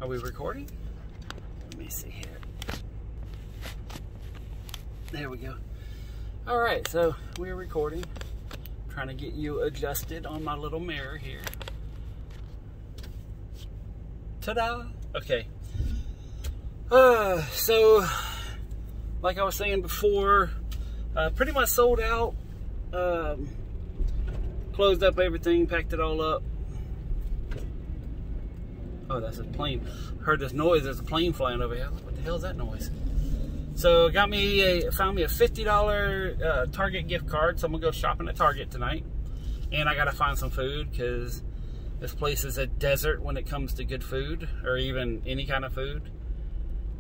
Are we recording? Let me see here. There we go. All right, so we're recording. Trying to get you adjusted on my little mirror here. Ta-da! Okay. So, like I was saying before, pretty much sold out. Closed up everything, packed it all up. Oh, that's a plane. Heard this noise. There's a plane flying over here. What the hell is that noise? So, found me a $50 Target gift card. So I'm gonna go shopping at Target tonight, and I gotta find some food because this place is a desert when it comes to good food or even any kind of food.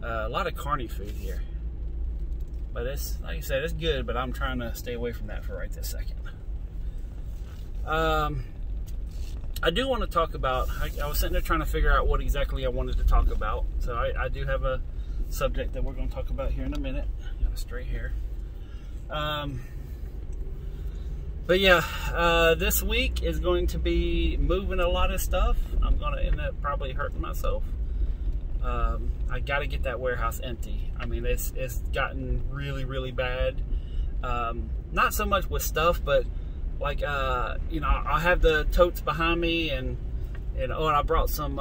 A lot of carny food here, but it's, like I said, it's good. But I'm trying to stay away from that for right this second. I do want to talk about, I was sitting there trying to figure out what exactly I wanted to talk about. So I do have a subject that we're going to talk about here in a minute. Got a straight hair. But yeah, this week is going to be moving a lot of stuff. I'm going to end up probably hurting myself. I got to get that warehouse empty. I mean, it's gotten really, really bad. Not so much with stuff, but like, you know, I have the totes behind me, and I brought some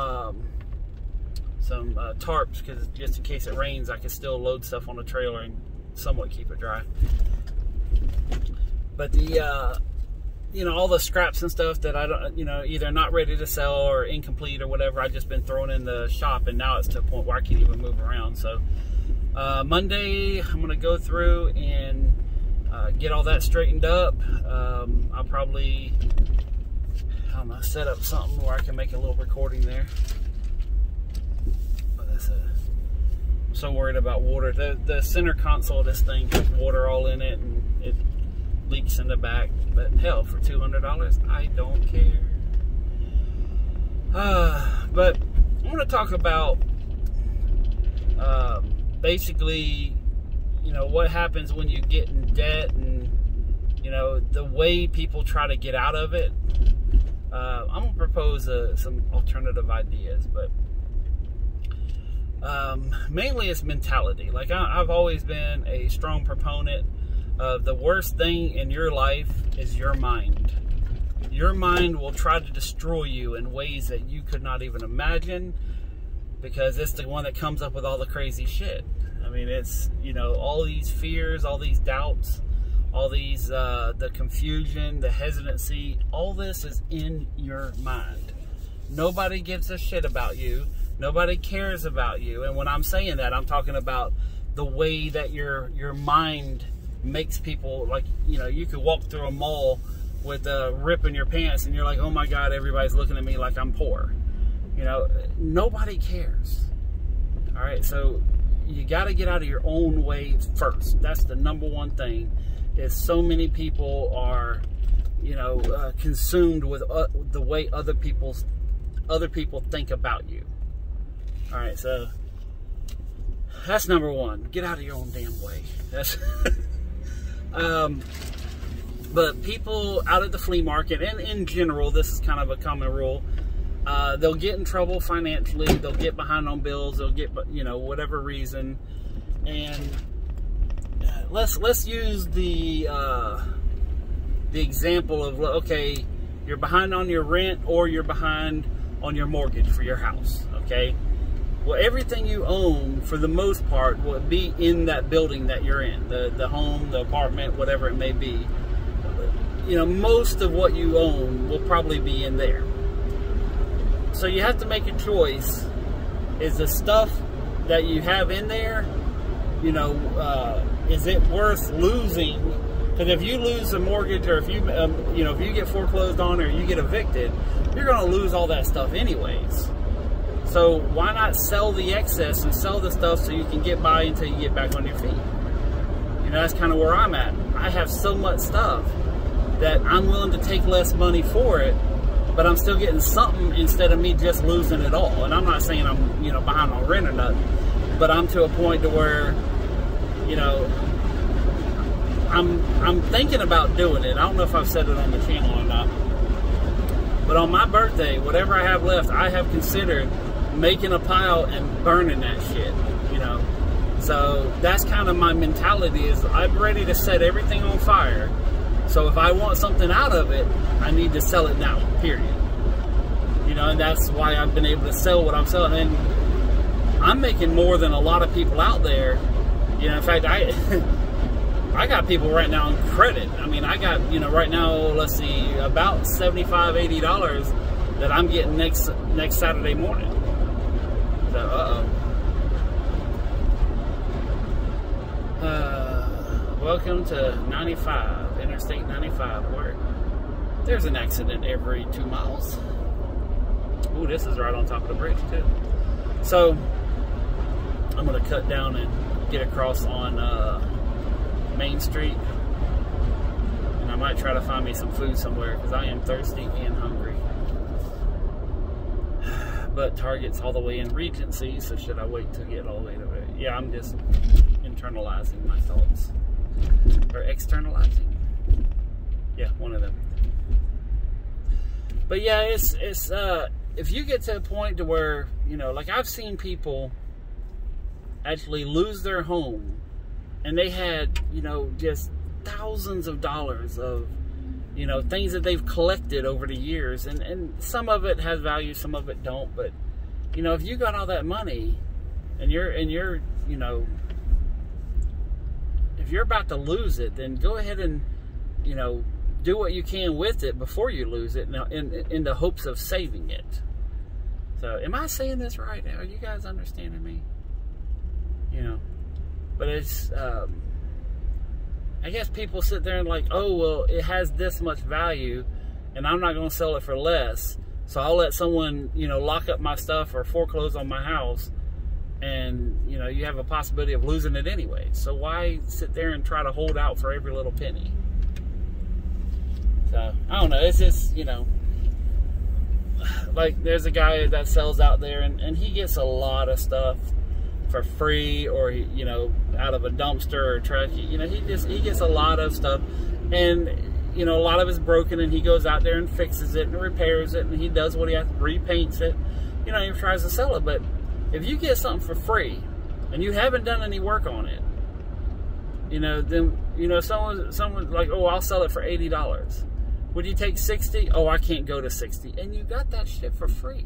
tarps, because just in case it rains, I can still load stuff on the trailer and somewhat keep it dry. But the, you know, all the scraps and stuff that I don't, you know, either not ready to sell or incomplete or whatever, I've just been throwing in the shop, and now it's to a point where I can't even move around. So Monday, I'm going to go through and get all that straightened up. I'll probably, I don't know, set up something where I can make a little recording there. But that's I'm so worried about water. The center console of this thing has water all in it, and it leaks in the back. But hell, for $200, I don't care. But I want to talk about basically, you know, what happens when you get in debt, and you know, the way people try to get out of it. I'm gonna propose some alternative ideas, but mainly it's mentality. Like, I've always been a strong proponent of the worst thing in your life is your mind. Your mind will try to destroy you in ways that you could not even imagine, because it's the one that comes up with all the crazy shit. I mean, it's, you know, all these fears, all these doubts, all these, the confusion, the hesitancy, all this is in your mind. Nobody gives a shit about you. Nobody cares about you. And when I'm saying that, I'm talking about the way that your mind makes people, like, you know, you could walk through a mall with a rip in your pants and you're like, oh my God, everybody's looking at me like I'm poor. You know, nobody cares. All right, so you got to get out of your own way first. That's the number one thing. Is so many people are, you know, consumed with the way other people think about you. All right, so that's number one. Get out of your own damn way. That's but people out at the flea market, and in general, this is kind of a common rule. They'll get in trouble financially. They'll get behind on bills. They'll get, you know, whatever reason. And let's use the example of, okay, you're behind on your rent or you're behind on your mortgage for your house. Okay, well, everything you own for the most part will be in that building that you're in, the home, the apartment, whatever it may be. You know, most of what you own will probably be in there. So you have to make a choice. Is the stuff that you have in there, you know, is it worth losing? Because if you lose a mortgage, or if you, you know, if you get foreclosed on, or you get evicted, you're going to lose all that stuff anyways. So why not sell the excess and sell the stuff so you can get by until you get back on your feet? You know, that's kind of where I'm at. I have so much stuff that I'm willing to take less money for it, but I'm still getting something instead of me just losing it all. And I'm not saying I'm, you know, behind on rent or nothing, but I'm to a point to where, you know, I'm thinking about doing it. I don't know if I've said it on the channel or not, but on my birthday, whatever I have left, I have considered making a pile and burning that shit, you know. So that's kind of my mentality, is I'm ready to set everything on fire. So if I want something out of it, I need to sell it now, period. You know, and that's why I've been able to sell what I'm selling. And I'm making more than a lot of people out there. You know, in fact, I got people right now on credit. I mean, I got, you know, right now, let's see, about $75, $80 that I'm getting next Saturday morning. So, welcome to 95, Interstate 95, where there's an accident every 2 miles. Ooh, this is right on top of the bridge, too. So, I'm going to cut down and get across on Main Street. And I might try to find me some food somewhere, because I am thirsty and hungry. But Target's all the way in Regency, so should I wait to get all the way to it? Yeah, I'm just internalizing my thoughts. Or externalizing. Yeah, one of them. But yeah, it's if you get to a point to where, you know, like I've seen people actually lose their home, and they had, you know, just thousands of dollars of, you know, things that they've collected over the years, and some of it has value, some of it don't. But, you know, if you got all that money and you're you know, if you're about to lose it, then go ahead and, you know, do what you can with it before you lose it, now in the hopes of saving it. So, am I saying this right now? Are you guys understanding me? You know, but it's, I guess people sit there and like, oh, well, it has this much value, and I'm not going to sell it for less, so I'll let someone, you know, lock up my stuff or foreclose on my house, and, you know, you have a possibility of losing it anyway. So why sit there and try to hold out for every little penny? So, I don't know, it's just, you know, like, there's a guy that sells out there, and he gets a lot of stuff for free, or, you know, out of a dumpster or trash. You know, he gets a lot of stuff, and, you know, a lot of it's broken, and he goes out there and fixes it and repairs it, and he does what he has, repaints it, you know, he tries to sell it. But if you get something for free and you haven't done any work on it, you know, then, you know, someone's like, oh, I'll sell it for $80. Would you take 60? Oh, I can't go to 60. And you got that shit for free.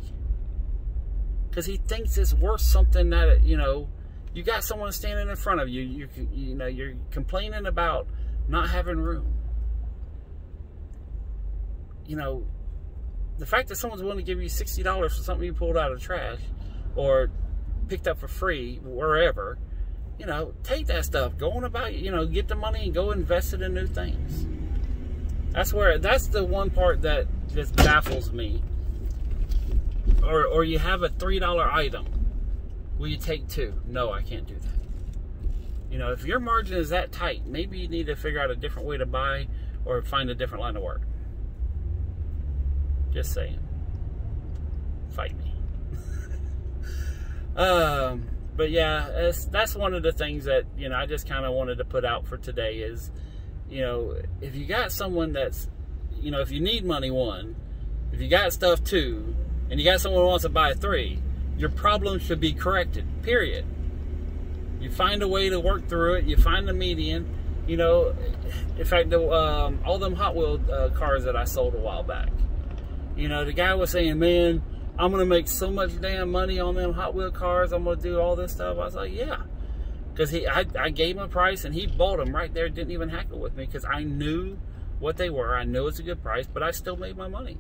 Because he thinks it's worth something that, you know, you got someone standing in front of you. You know, you're complaining about not having room. You know, the fact that someone's willing to give you $60 for something you pulled out of the trash or picked up for free wherever, you know, take that stuff. Go on about, you know, get the money and go invest it in new things. That's the one part that just baffles me. Or you have a $3 item. Will you take 2? No, I can't do that. You know, if your margin is that tight, maybe you need to figure out a different way to buy or find a different line of work. Just saying. Fight me. But yeah, that's one of the things that, you know, I just kind of wanted to put out for today is, you know, if you got someone that's, you know, if you need money, 1, if you got stuff, 2, and you got someone who wants to buy 3, your problem should be corrected, period. You find a way to work through it. You find the median. You know, in fact, all them Hot Wheels cars that I sold a while back, you know, the guy was saying, man, I'm going to make so much damn money on them Hot Wheel cars. I'm going to do all this stuff. I was like, yeah. Because I gave him a price, and he bought them right there. Didn't even hackle with me because I knew what they were. I knew it's a good price, but I still made my money.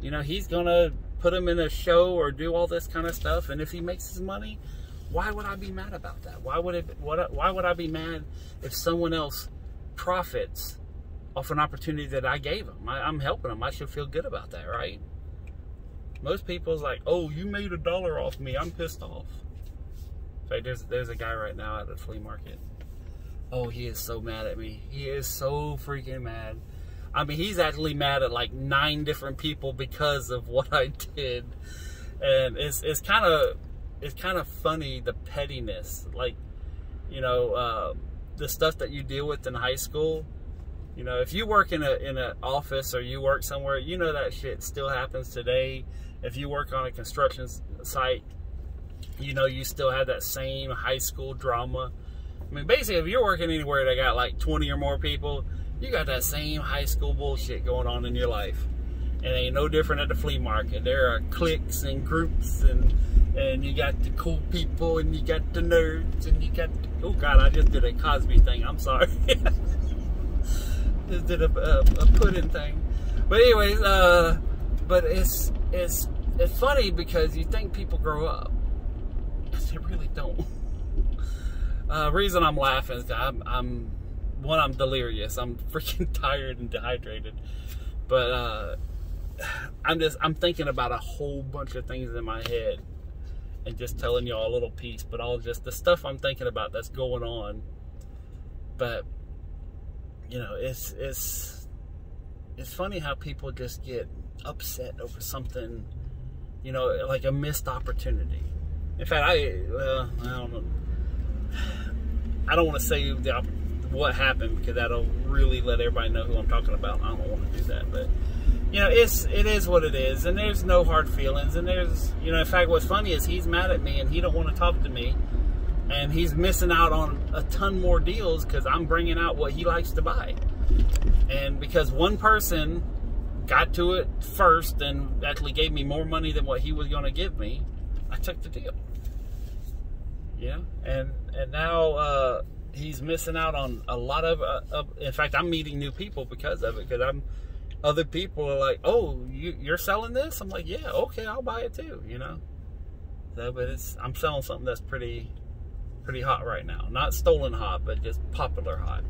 You know, he's going to put them in a show or do all this kind of stuff. And if he makes his money, why would I be mad about that? Why would I be mad if someone else profits off an opportunity that I gave them? I'm helping them. I should feel good about that, right? Most people's like, oh, you made $1 off me. I'm pissed off. In fact, there's a guy right now at the flea market. Oh, he is so mad at me. He is so freaking mad. I mean, he's actually mad at like 9 different people because of what I did. And it's kind of funny, the pettiness. Like, you know, the stuff that you deal with in high school, You know, if you work in a office or you work somewhere, you know that shit still happens today. If you work on a construction site, you know, you still have that same high school drama. I mean, basically, if you're working anywhere that got like 20 or more people, you got that same high school bullshit going on in your life. And it ain't no different at the flea market. There are cliques and groups, and you got the cool people, and you got the nerds, and you got the, oh God, I just did a Cosby thing. I'm sorry. Just did a pudding thing. But anyways, but it's funny because you think people grow up. They really don't. Reason I'm laughing is I'm delirious. I'm freaking tired and dehydrated. But I'm thinking about a whole bunch of things in my head and just telling y'all a little piece, but all just the stuff I'm thinking about that's going on. But you know, it's funny how people just get upset over something, you know, like a missed opportunity. In fact, I don't know. I don't want to say what happened because that'll really let everybody know who I'm talking about. I don't want to do that, but you know, it is what it is, and there's no hard feelings, and there's, you know, in fact, what's funny is he's mad at me and he don't want to talk to me, and he's missing out on a ton more deals because I'm bringing out what he likes to buy, and because one person got to it first and actually gave me more money than what he was going to give me, I took the deal. Yeah, and now he's missing out on a lot of. In fact, I'm meeting new people because of it. Because other people are like, "Oh, you're selling this?" I'm like, "Yeah, okay, I'll buy it too." You know. So, but I'm selling something that's pretty hot right now. Not stolen hot, but just popular hot.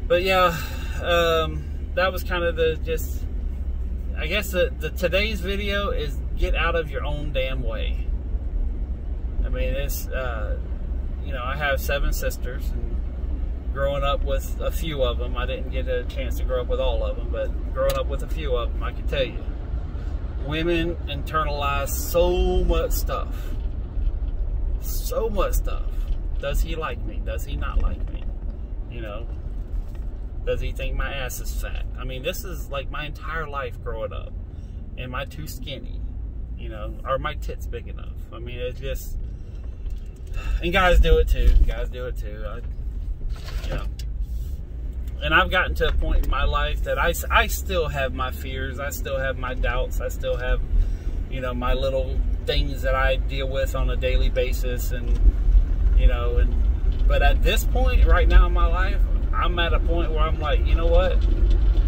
But yeah, that was kind of I guess the today's video is get out of your own damn way. I mean, it's, you know, I have 7 sisters, and growing up with a few of them, I didn't get a chance to grow up with all of them, but growing up with a few of them, I can tell you, women internalize so much stuff. So much stuff. Does he like me? Does he not like me? You know? Does he think my ass is fat? I mean, this is like my entire life growing up. Am I too skinny? You know? Are my tits big enough? I mean, it's just... And guys do it too. Guys do it too. Yeah. And I've gotten to a point in my life that I still have my fears. I still have my doubts. I still have, you know, my little things that I deal with on a daily basis. And, you know, but at this point right now in my life, I'm at a point where I'm like, you know what?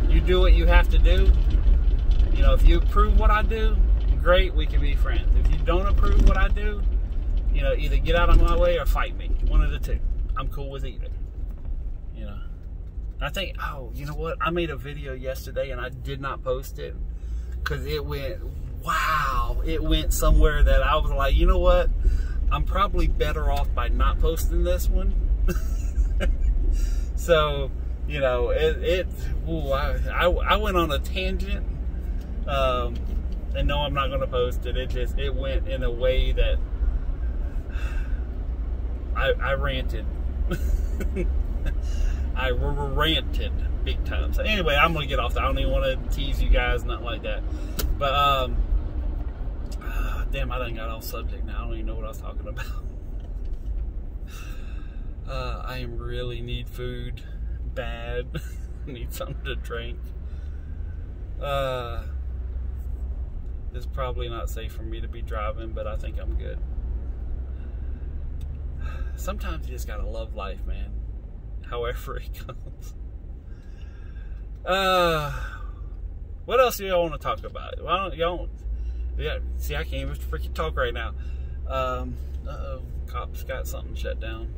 You do what you have to do. You know, if you approve what I do, great, we can be friends. If you don't approve what I do, you know, either get out of my way or fight me. One of the two. I'm cool with either. You know. And I think, oh, you know what? I made a video yesterday and I did not post it because it went, wow. It went somewhere that I was like, you know what? I'm probably better off by not posting this one. So, you know, I went on a tangent. And no, I'm not going to post it. It went in a way that I ranted. I ranted big time. So anyway, I'm going to get off that. I don't even want to tease you guys, nothing like that. But, damn, I done got off subject now. I don't even know what I was talking about. I really need food bad. Need something to drink. It's probably not safe for me to be driving, but I think I'm good. Sometimes you just gotta love life, man. However it comes. What else do y'all want to talk about? Why don't y'all? Yeah, see, I can't even freaking talk right now. Uh-oh, cops got something shut down.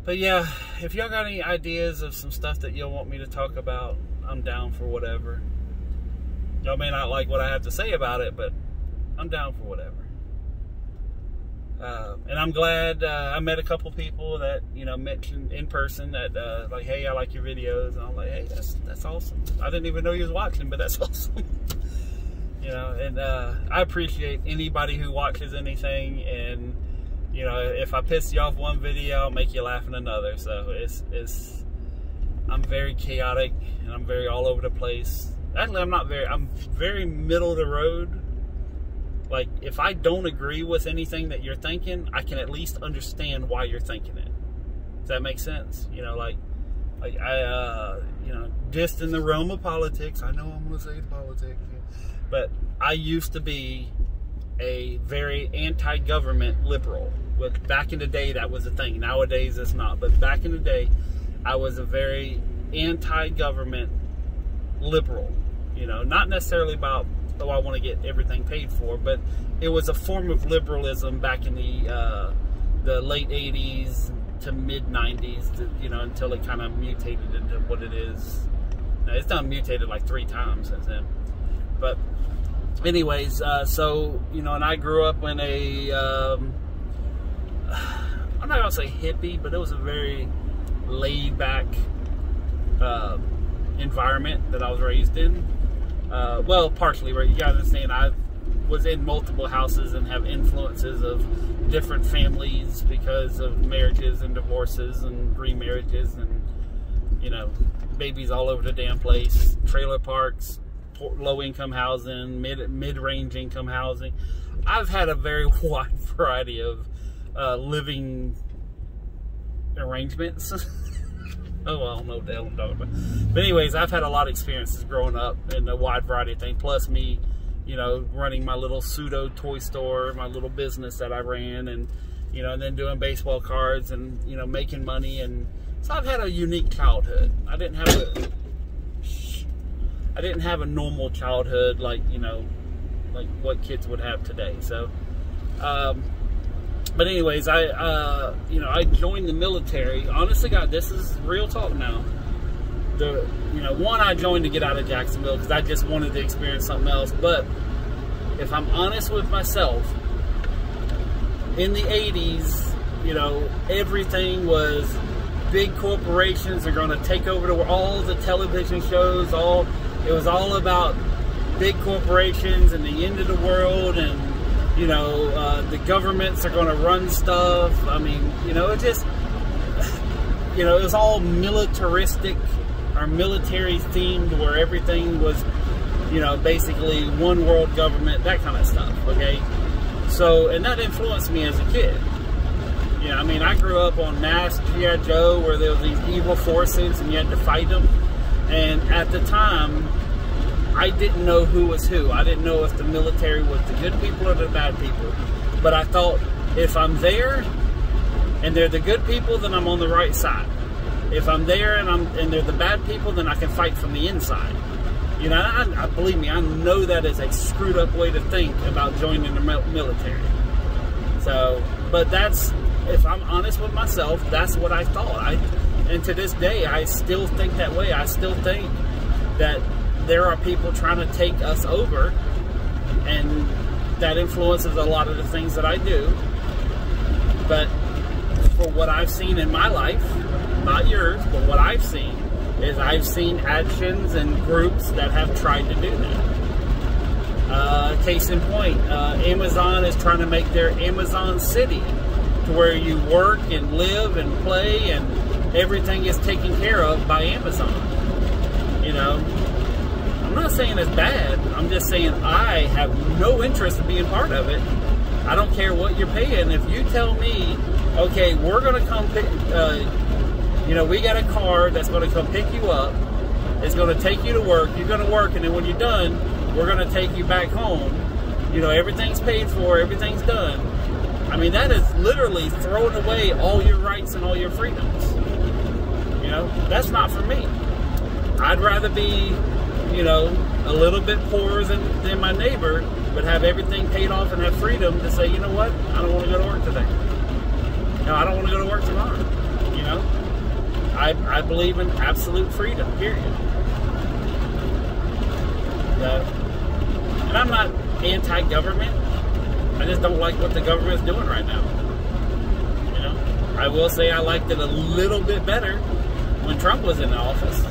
But yeah, if y'all got any ideas of some stuff that y'all want me to talk about, I'm down for whatever. Y'all may not like what I have to say about it, but I'm down for whatever. And I'm glad I met a couple people that, you know, mentioned in person that, like, hey, I like your videos. And I'm like, hey, that's awesome. I didn't even know you was watching, but that's awesome. You know, and I appreciate anybody who watches anything and you know, if I piss you off one video, I'll make you laugh in another. So I'm very chaotic and I'm very all over the place. Actually, I'm very middle of the road. Like, if I don't agree with anything that you're thinking, I can at least understand why you're thinking it. Does that make sense? You know, like I, you know, just in the realm of politics, I know I'm going to say politics, but I used to be a very anti-government liberal. But back in the day, that was a thing. Nowadays, it's not. But back in the day, I was a very anti-government liberal. You know, not necessarily about, oh, I want to get everything paid for, but it was a form of liberalism back in the late 80s to mid 90s, you know, until it kind of mutated into what it is. Now, it's done mutated like 3 times since then. But anyways, so, you know, and I grew up in a, I'm not gonna say hippie, but it was a very laid back environment that I was raised in. Well, partially, right? You gotta understand, I was in multiple houses and have influences of different families because of marriages and divorces and remarriages and, you know, babies all over the damn place, trailer parks, low-income housing, mid-range income housing. I've had a very wide variety of living arrangements. Oh, well, I don't know what the hell I'm talking about. But anyways, I've had a lot of experiences growing up in a wide variety of things. Plus me, you know, running my little pseudo toy store, my little business that I ran, and, you know, and then doing baseball cards and, you know, making money. And so I've had a unique childhood. I didn't have a normal childhood like, you know, like what kids would have today. So, but anyways, you know, I joined the military. Honestly, God, this is real talk now. You know, one, I joined to get out of Jacksonville because I just wanted to experience something else. But if I'm honest with myself, in the 80s, you know, everything was big corporations are going to take over all the television shows. It was all about big corporations and the end of the world, and, you know, the governments are going to run stuff. I mean, you know, it just, you know, it was all militaristic or military themed, where everything was, you know, basically one world government, that kind of stuff, okay? So, and that influenced me as a kid. You know, I mean, I grew up on Masked G.I. Joe, where there were these evil forces and you had to fight them. And at the time, I didn't know who was who. I didn't know if the military was the good people or the bad people. But I thought, if I'm there and they're the good people, then I'm on the right side. If I'm there and they're the bad people, then I can fight from the inside. You know, I believe me, I know that is a screwed up way to think about joining the military. So, but that's, if I'm honest with myself, that's what I thought. And to this day, I still think that way. I still think that there are people trying to take us over, and that influences a lot of the things that I do. But for what I've seen in my life, not yours, but what I've seen, is I've seen actions and groups that have tried to do that. Case in point, Amazon is trying to make their Amazon City, to where you work and live and play and everything is taken care of by Amazon. You know, I'm not saying it's bad. I'm just saying I have no interest in being part of it. I don't care what you're paying. If you tell me, okay, we're going to come pick, you know, we got a car that's going to come pick you up. It's going to take you to work. You're going to work, and then when you're done, we're going to take you back home. You know, everything's paid for, everything's done. I mean, that is literally throwing away all your rights and all your freedoms. You know, that's not for me. I'd rather be, you know, a little bit poorer than my neighbor, but have everything paid off and have freedom to say, you know what, I don't want to go to work today. No, I don't want to go to work tomorrow. You know, I believe in absolute freedom, period. And I'm not anti-government. I just don't like what the government's doing right now. You know, I will say I liked it a little bit better when Trump was in office.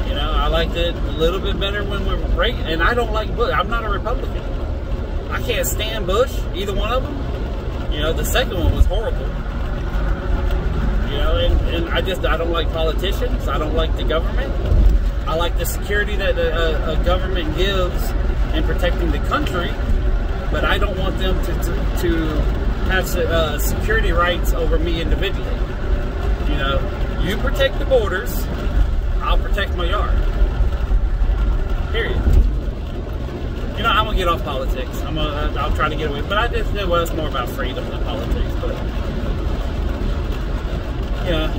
You know, I liked it a little bit better when we were Reagan. And I don't like Bush. I'm not a Republican. I can't stand Bush, either one of them. You know, the second one was horrible. You know, and I don't like politicians. I don't like the government. I like the security that a government gives in protecting the country, but I don't want them to have security rights over me individually. You know, you protect the borders, I'll protect my yard. Period. You know, I'm gonna get off politics. I'll try to get away, but I just know, well, it's more about freedom than politics. But yeah.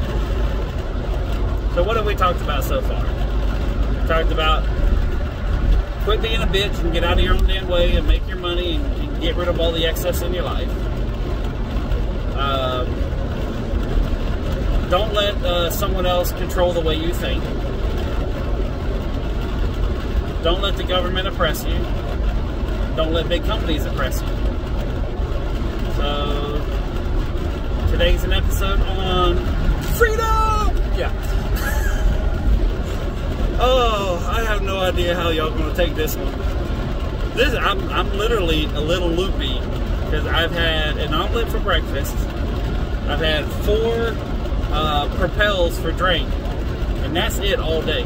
So what have we talked about so far? We talked about quit being a bitch and get out of your own damn way and make your money and get rid of all the excess in your life. Don't let someone else control the way you think. Don't let the government oppress you. Don't let big companies oppress you. So, today's an episode on freedom! Yeah. Oh, I have no idea how y'all gonna take this one. I'm literally a little loopy because I've had an omelet for breakfast. I've had 4 Propels for drink, and that's it all day.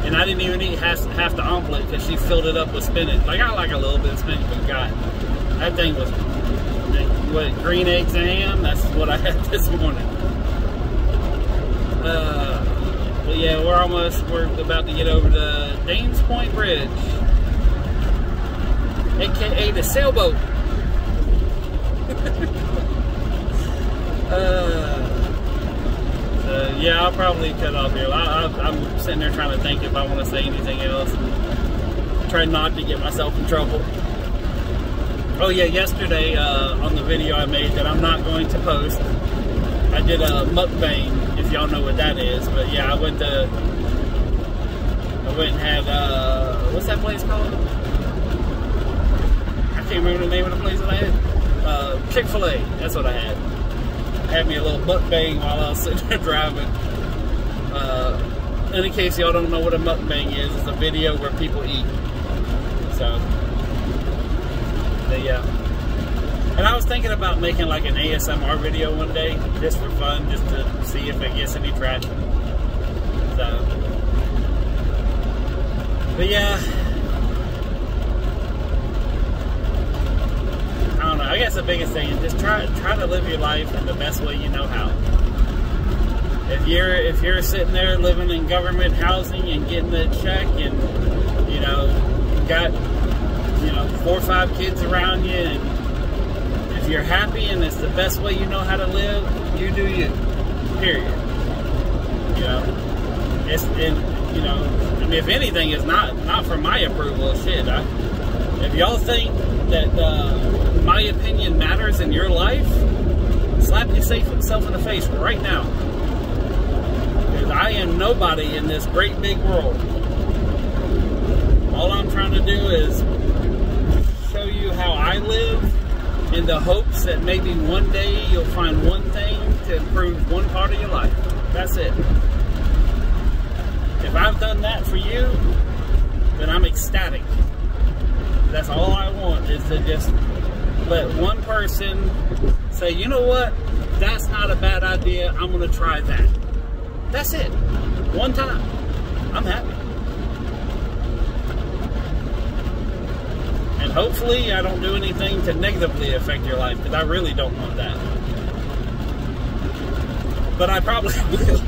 And I didn't even eat half the omelet because she filled it up with spinach. Like, I like a little bit of spinach, but God, that thing was, what, green eggs and ham? That's what I had this morning. But yeah, we're about to get over the Dames Point Bridge, aka the sailboat. Yeah, I'll probably cut off here. I'm sitting there trying to think if I want to say anything else. Try not to get myself in trouble. Oh yeah, yesterday on the video I made that I'm not going to post, I did a mukbang, if y'all know what that is. But yeah, I went and had, what's that place called? I can't remember the name of the place that I had. Chick-fil-A, that's what I had. Had me a little mukbang while I was sitting there driving. And in case y'all don't know what a mukbang is, it's a video where people eat. So, yeah. And I was thinking about making like an ASMR video one day, just for fun, just to see if it gets any traction. So, but yeah. I don't know. I guess the biggest thing is just try to live your life in the best way you know how. If you're sitting there living in government housing and getting the check, and you know got 4 or 5 kids around you, and if you're happy and it's the best way you know how to live, you do you. Period. You know, I mean, if anything, it's not for my approval. Shit, if y'all think that my opinion matters in your life, slap yourself in the face right now. Because I am nobody in this great big world. All I'm trying to do is show you how I live, in the hopes that maybe one day you'll find one thing to improve one part of your life. That's it. If I've done that for you, then I'm ecstatic. That's all I want, is to just let one person say, you know what, that's not a bad idea, I'm going to try that. That's it. One time. I'm happy. And hopefully I don't do anything to negatively affect your life, because I really don't want that. But I probably will.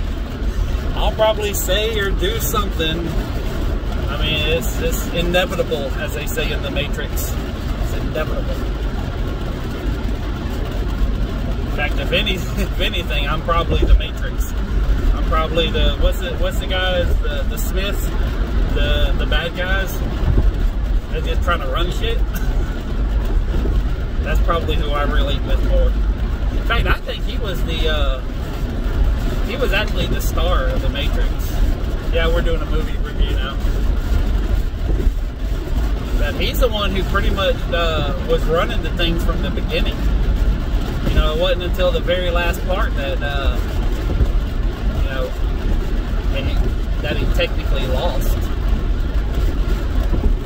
I'll probably say or do something. I mean, it's inevitable, as they say in The Matrix. It's inevitable. In fact, if anything, I'm probably the Matrix. I'm probably the what's the guys, the Smiths, the bad guys. They're just trying to run shit. That's probably who I relate with more. In fact, I think he was actually the star of The Matrix. Yeah, we're doing a movie review now. But he's the one who pretty much was running the thing from the beginning. You know, it wasn't until the very last part that that he technically lost.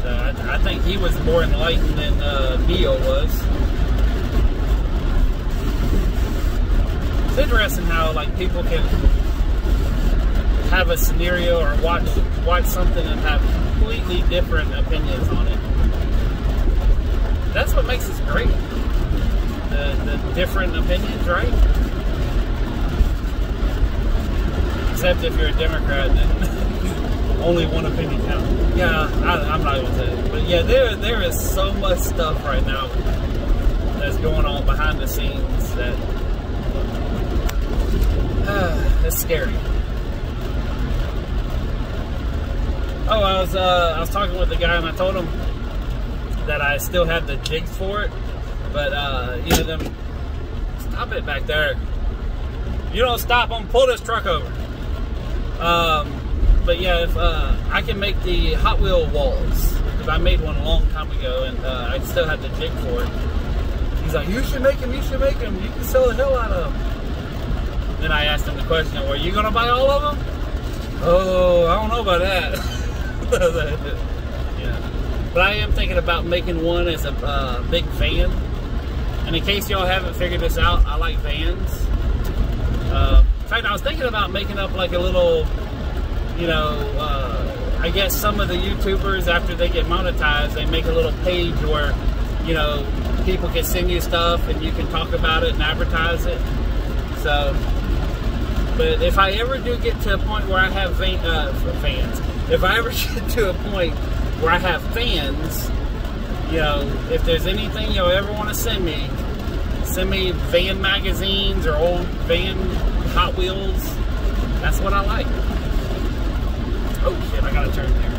So I think he was more enlightened than Neo was. interesting how like people can have a scenario or watch something and have completely different opinions on it. That's what makes us great. The different opinions, right? Except if you're a Democrat, then only one opinion counts. Yeah, I'm not going to say it. But yeah, there is so much stuff right now that's going on behind the scenes that it's scary. Oh, I was talking with the guy and I told him that I still have the jigs for it, but you know them. Stop it back there! You don't stop, I'm gonna pull this truck over. But yeah, if I can make the Hot Wheel walls, because I made one a long time ago, and I still have the jig for it. He's like, you should make them. You should make them. You can sell the hell out of them. Then I asked him the question, well, are you gonna buy all of them? Oh, I don't know about that. Yeah. But I am thinking about making one as a big van. And in case y'all haven't figured this out, I like vans. In fact, I was thinking about making up like a little, you know, I guess some of the YouTubers, after they get monetized, they make a little page where, you know, people can send you stuff and you can talk about it and advertise it. So, but if I ever do get to a point where I have fans, if I ever get to a point where I have fans, you know, if there's anything you'll ever want to send me van magazines or old van Hot Wheels. That's what I like. Oh shit, I gotta turn there.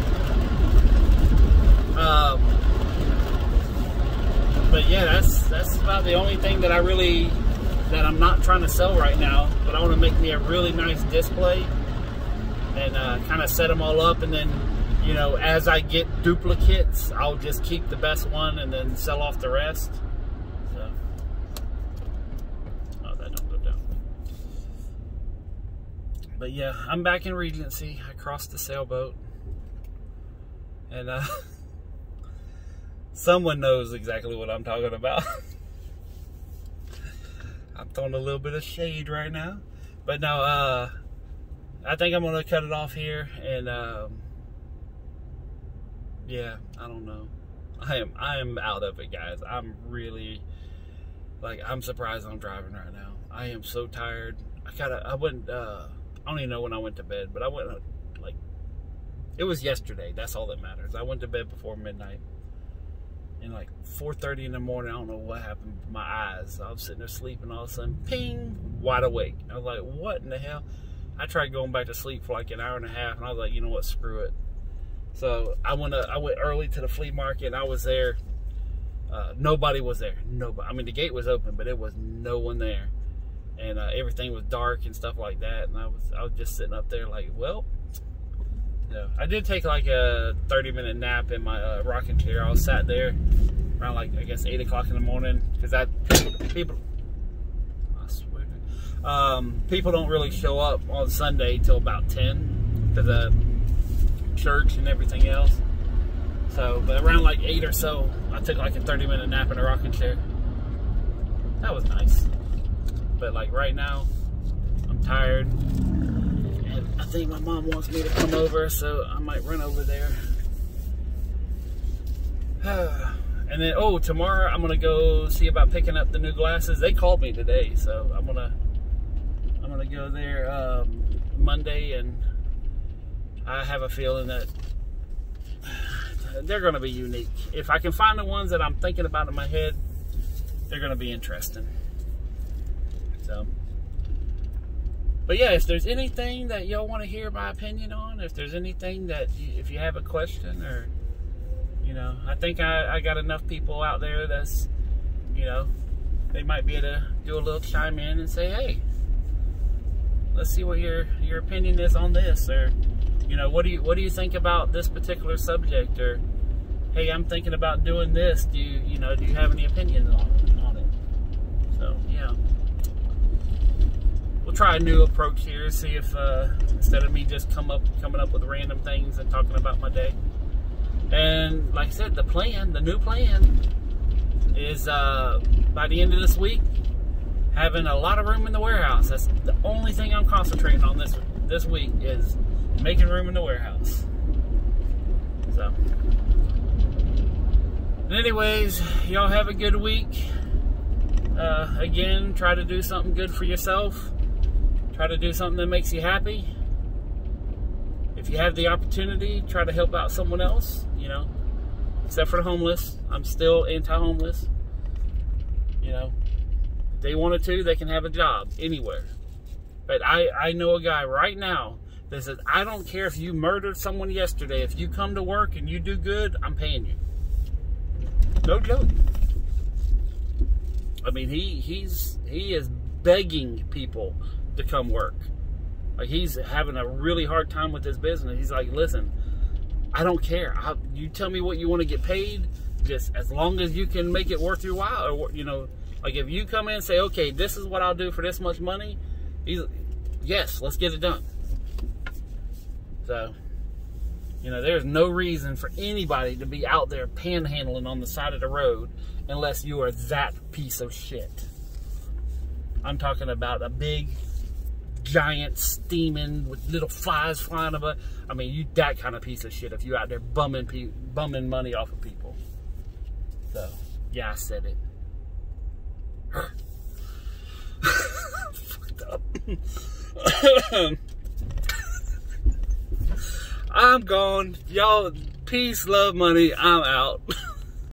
But yeah, that's about the only thing that I'm not trying to sell right now. But I want to make me a really nice display and kind of set them all up, and then, you know, as I get duplicates, I'll just keep the best one and then sell off the rest. So, oh, that don't go down. But yeah, I'm back in Regency. I crossed the sailboat, and someone knows exactly what I'm talking about. I'm throwing a little bit of shade right now, but no, I think I'm gonna cut it off here, and yeah, I don't know. I am out of it, guys. I'm really, like, I'm surprised I'm driving right now. I am so tired. I went, I don't even know when I went to bed, but I went, like, it was yesterday. That's all that matters. I went to bed before midnight. And like 4:30 in the morning, I don't know what happened to my eyes. I was sitting there sleeping, all of a sudden, ping, wide awake. I was like, what in the hell? I tried going back to sleep for like an hour and a half, and I was like, you know what, screw it. So I went early to the flea market, and I was there. Nobody was there. Nobody. I mean, the gate was open, but there was no one there, and everything was dark and stuff like that. And I was just sitting up there like, well, no. I did take like a 30-minute nap in my rocking chair. I was sat there around like, I guess, 8 o'clock in the morning, because people, I swear, people don't really show up on Sunday till about 10 to the church and everything else. So, but around like 8 or so, I took like a 30-minute nap in a rocking chair. That was nice. But like right now, I'm tired. And I think my mom wants me to come over, so I might run over there. And then, oh, tomorrow I'm gonna go see about picking up the new glasses. They called me today, so I'm gonna go there Monday, and I have a feeling that they're gonna be unique. If I can find the ones that I'm thinking about in my head, they're gonna be interesting. So. But yeah, if there's anything that y'all want to hear my opinion on, if there's anything that, if you have a question, or, you know, I think I got enough people out there that's, you know, they might be able to do a little chime in and say, hey, let's see what your opinion is on this, or, you know, what do you think about this particular subject, or, hey, I'm thinking about doing this. Do you have any opinions on it? So yeah. We'll try a new approach here, see if instead of me just coming up with random things and talking about my day. And like I said, the new plan is by the end of this week, having a lot of room in the warehouse. That's the only thing I'm concentrating on this week is making room in the warehouse. So, anyways, y'all have a good week. Again, try to do something good for yourself. Try to do something that makes you happy. If you have the opportunity, try to help out someone else, you know. Except for the homeless. I'm still anti-homeless. You know, if they wanted to, they can have a job anywhere. But I know a guy right now that says, I don't care if you murdered someone yesterday. If you come to work and you do good, I'm paying you. No joke. I mean, he is begging people to come work. Like, he's having a really hard time with his business. He's like, listen, I don't care. You tell me what you want to get paid, just as long as you can make it worth your while. Or, you know, like if you come in and say, okay, this is what I'll do for this much money, yes, let's get it done. So, you know, there's no reason for anybody to be out there panhandling on the side of the road unless you are that piece of shit. I'm talking about a big, giant, steaming with little flies flying about. I mean, you that kind of piece of shit if you out there bumming money off of people. So, yeah, I said it. Fucked up. I'm gone. Y'all, peace, love, money. I'm out.